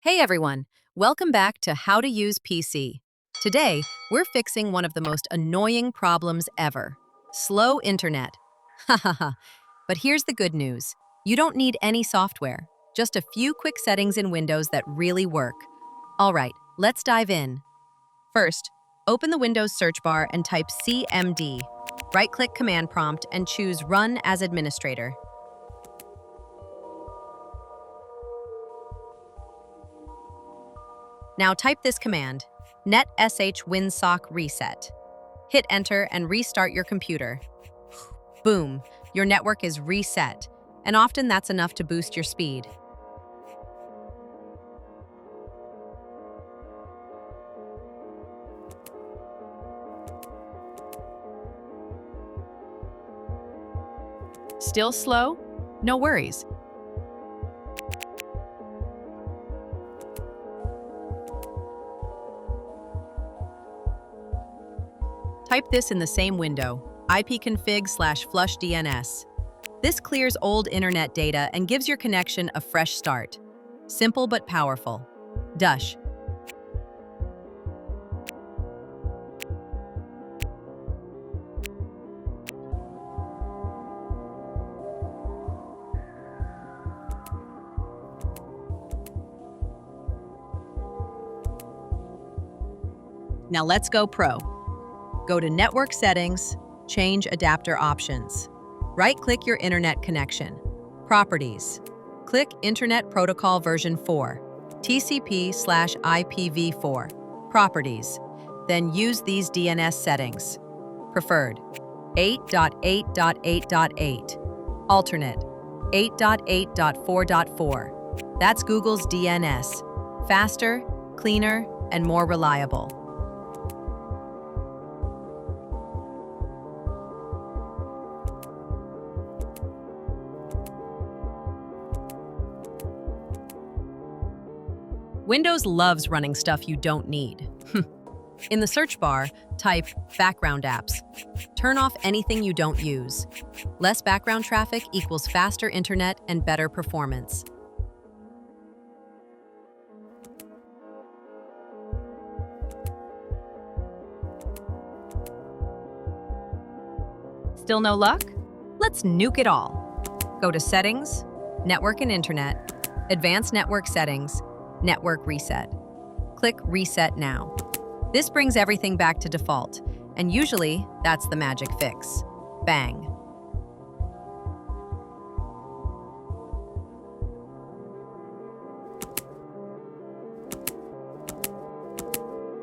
Hey everyone, welcome back to How to Use PC. Today, we're fixing one of the most annoying problems ever, slow internet. Hahaha. But here's the good news. You don't need any software, just a few quick settings in Windows that really work. All right, let's dive in. First, open the Windows search bar and type CMD. Right-click Command Prompt and choose Run as Administrator. Now type this command, netsh winsock reset. Hit enter and restart your computer. Boom, your network is reset, and often that's enough to boost your speed. Still slow? No worries. Type this in the same window, ipconfig/flushdns. This clears old internet data and gives your connection a fresh start. Simple but powerful. Dush. Now let's go pro. Go to Network Settings, change Adapter Options. Right-click your internet connection. Properties. Click Internet Protocol version 4, TCP/IPv4. Properties. Then use these DNS settings. Preferred, 8.8.8.8. Alternate, 8.8.4.4. That's Google's DNS. Faster, cleaner, and more reliable. Windows loves running stuff you don't need. In the search bar, type background apps. Turn off anything you don't use. Less background traffic equals faster internet and better performance. Still no luck? Let's nuke it all. Go to Settings, Network and Internet, Advanced Network Settings, Network Reset. Click Reset Now. This brings everything back to default, and usually that's the magic fix. Bang.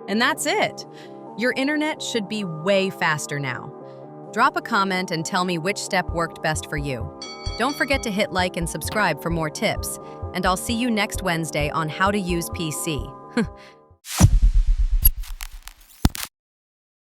And that's it. Your internet should be way faster now. Drop a comment and tell me which step worked best for you. Don't forget to hit like and subscribe for more tips, and I'll see you next Wednesday on How to Use PC.